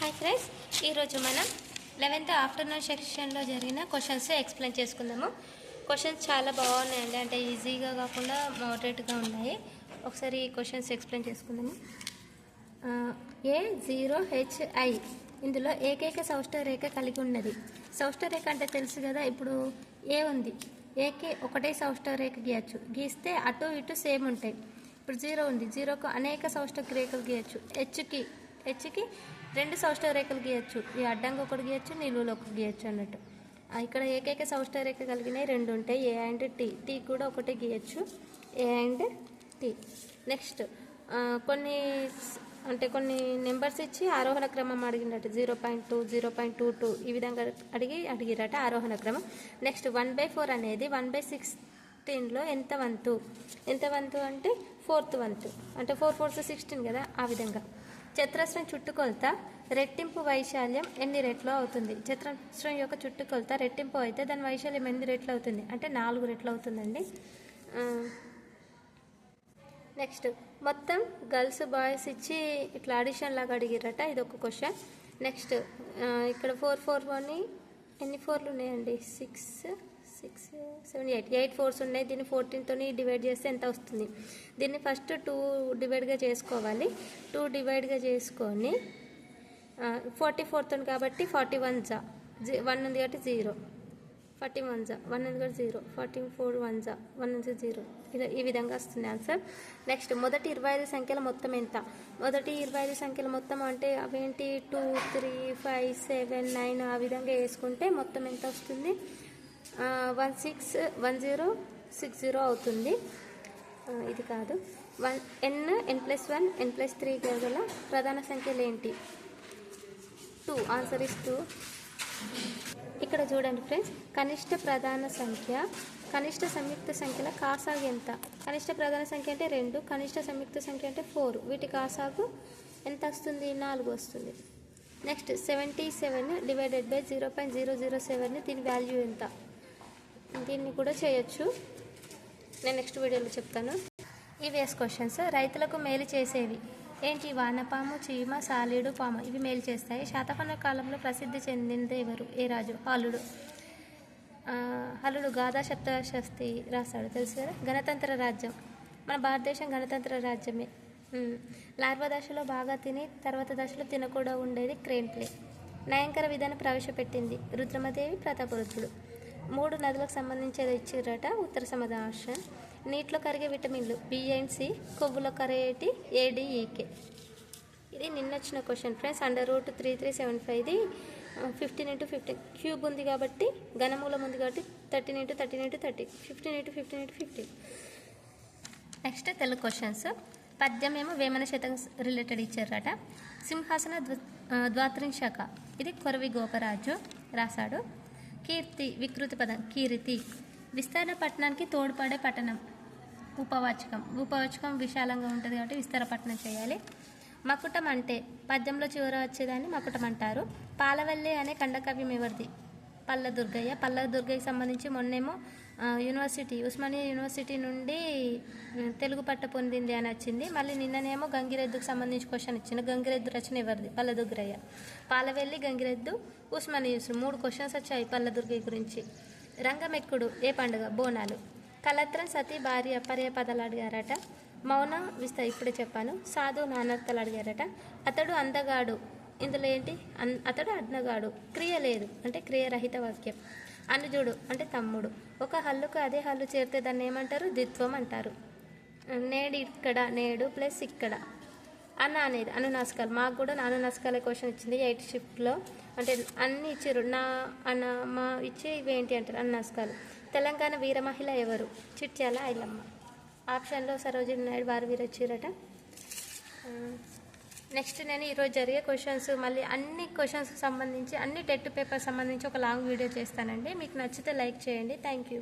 Hi friends, ఈరోజు మనం 11th afternoon సెక్షన్లో జరిగిన క్వశ్చన్స్ ఎక్స్ప్లెయిన్ చేసుకుందాము. క్వశ్చన్స్ చాలా బాగున్నాయండి, అంటే ఈజీగా కాకుండా మోడరేట్గా ఉన్నాయి. ఒకసారి ఈ క్వశ్చన్స్ ఎక్స్ప్లెయిన్ చేసుకుందాము. A0HI ఇందులో ఏకైక సౌష్ఠవ రేఖ కలిగి ఉన్నది. సౌష్ఠవ రేఖ అంటే తెలుసు కదా, ఇప్పుడు ఏ ఉంది, ఏకి ఒకటే సౌష్ఠవ రేఖ గీయచ్చు, గీస్తే అటు ఇటు సేమ్ ఉంటాయి. ఇప్పుడు 0 ఉంది, 0కు అనేక సౌష్ఠవ రేఖలు గీయచ్చు. హెచ్కి 2 సౌష్ఠవ రేఖలు గీయచ్చు, ఈ అడ్డంగా ఒకటి గీయచ్చు, నిలువులో ఒకటి గీయచ్చు అన్నట్టు. ఇక్కడ ఏకైక సౌష్ఠవ రేఖ కలిగినవి 2 ఉంటాయి, A అండ్ T. టీ కూడా ఒకటే గీయచ్చు, A అండ్ T. నెక్స్ట్ కొన్ని నెంబర్స్ ఇచ్చి ఆరోహణ క్రమం అడిగినట్టు 0.2, 0.22 ఈ విధంగా అడిగిరట ఆరోహణ క్రమం. నెక్స్ట్ 1/4 అనేది 1/16లో ఎంత వంతు అంటే 4th వంతు, అంటే 4 4 16 కదా, ఆ విధంగా. చతురస్రం చుట్టుకొలత రెట్టింపు వైశాల్యం ఎన్ని రెట్లు అవుతుంది? చతురస్రం యొక్క చుట్టుకొలత రెట్టింపు అయితే దాని వైశాల్యం ఎన్ని రెట్లు అవుతుంది అంటే 4 రెట్లు అవుతుందండి. నెక్స్ట్ మొత్తం గర్ల్స్ బాయ్స్ ఇచ్చి ఇట్లా ఆడిషన్ లాగా అడిగిరట, ఇది ఒక క్వశ్చన్. నెక్స్ట్ ఇక్కడ 4 4 ఎన్ని 4లు ఉన్నాయండి, 6 7 8 4s ఉన్నాయి. దీన్ని 14తో డివైడ్ చేస్తే ఎంత వస్తుంది? దీన్ని ఫస్ట్ 2 డివైడ్గా చేసుకోవాలి. 2 డివైడ్గా చేసుకొని 44తో కాబట్టి 41 1 ఉంది కాబట్టి 0, 41 1 ఉంది కాబట్టి 0, 44 1 ఉంది 0, ఇలా ఈ విధంగా వస్తుంది ఆన్సర్. నెక్స్ట్ మొదటి 25 సంఖ్యల మొత్తం ఎంత? మొదటి 25 సంఖ్యల మొత్తం అంటే అవేంటి, 2 3 5 7 9 ఆ విధంగా వేసుకుంటే మొత్తం ఎంత వస్తుంది? 161060 అవుతుంది. ఇది కాదు. n+1 n+3 గల ప్రధాన సంఖ్యలు ఏంటి? 2. Answer is 2. ఇక్కడ చూడండి ఫ్రెండ్స్, కనిష్ట ప్రధాన సంఖ్య కనిష్ట సంయుక్త సంఖ్యల కాసాగు ఎంత? కనిష్ట ప్రధాన సంఖ్య అంటే 2, కనిష్ట సంయుక్త సంఖ్య అంటే 4. వీటి కాసాగు ఎంత వస్తుంది? 4 వస్తుంది. నెక్స్ట్ 77 డివైడెడ్ బై 0.007 దీని వాల్యూ ఎంత? దీన్ని కూడా చేయొచ్చు, నేను నెక్స్ట్ వీడియోలో చెప్తాను. EVS questions. రైతులకు మేలు చేసేవి ఏంటి? వానపాము, చీమ, సాలీడు, పాము ఇవి మేలు చేస్తాయి. శాతవాహన కాలంలో ప్రసిద్ధి చెందినది ఎవరు? ఏ రాజు? హలుడు గాథా సప్తశతి రాశాడు, తెలుసు కదా. గణతంత్ర రాజ్యం, మన భారతదేశం గణతంత్ర రాజ్యమే. లార్వా దశలో బాగా తిని తర్వాత దశలో తినకుండా ఉండేది క్రేన్ ప్లే. నయంకర విధానం ప్రవేశపెట్టింది రుద్రమదేవి, ప్రతాపరుద్రుడు. 3 నదులకు సంబంధించేది ఇచ్చిరట, ఉత్తర సమాధానం. నీటిలో కరిగే విటమిన్లు B అండ్ C, కొవ్వులో కరిగేటి ADEK. ఇది నిన్న వచ్చిన క్వశ్చన్ ఫ్రెండ్స్. √3375 15 × 15 క్యూబ్ ఉంది కాబట్టి, ఘనమూలం ఉంది కాబట్టి 13 × 13 × 30 15 × 15 × 15. Next Telugu questions. పద్యం ఏమో వేమన శతకం రిలేటెడ్ ఇచ్చారట. సింహాసన ద్వాత్రింశక ఇది కొరవి గోపరాజు రాశాడు. కీర్తి వికృతి పదం కీర్తి. విస్తరణ పట్టణానికి తోడ్పడే పట్టణం ఉపవాచకం విశాలంగా ఉంటుంది కాబట్టి విస్తర పట్టణం చేయాలి. మకుటం అంటే పద్యంలో చివర వచ్చేదాన్ని మకుటం అంటారు. పాలవల్లి అనే ఖండకావ్యం ఎవరిది? పల్ల దుర్గయ్యకి సంబంధించి మొన్నేమో ఉస్మానియా యూనివర్సిటీ నుండి తెలుగు పట్ట పొందింది అని వచ్చింది. మళ్ళీ నిన్ననేమో గంగిరెద్దుకు సంబంధించి క్వశ్చన్ ఇచ్చింది. గంగిరెద్దు రచన ఎవరిది? పల్లదుర్గయ్య. పాలవెల్లి, గంగిరెద్దు, ఉస్మానియా 3 క్వశ్చన్స్ వచ్చాయి పల్లదుర్గయ్య గురించి. రంగమెక్కుడు ఏ పండుగ? బోనాలు. కలత్రం, సతీ, భార్య పర్యాపదాలు అడిగారట. మౌన ఇప్పుడే చెప్పాను. సాధు నానర్తలు అడిగారట. అతడు అందగాడు, ఇందులో ఏంటి? అతడు అడ్నగాడు. క్రియ లేదు అంటే క్రియరహిత వాక్యం. అనుజుడు అంటే తమ్ముడు. ఒక హల్లుకు అదే హల్లు చేరితే దాన్ని ఏమంటారు? ద్విత్వం అంటారు. నేడు ఇక్కడ, నేడు ప్లస్ ఇక్కడ. అన్న అనేది అనునాసికాలు. మాకు కూడా అనునాసికాల క్వశ్చన్ ఇచ్చింది 8th షిఫ్ట్లో. అంటే అన్ని ఇచ్చారు, నా అన్న మా ఇచ్చి ఇవేంటి అంటారు అనునాసికాలు. తెలంగాణ వీర మహిళ ఎవరు? చిట్యాల ఐలమ్మ. ఆప్షన్లో సరోజిని నాయుడు, వారు వీరు వచ్చిరట. నెక్స్ట్ నేను ఈరోజు జరిగే క్వశ్చన్స్ మళ్ళీ అన్ని క్వశ్చన్స్కి సంబంధించి అన్ని టెట్ పేపర్ సంబంధించి ఒక లాంగ్ వీడియో చేస్తానండి. మీకు నచ్చితే లైక్ చేయండి. Thank you.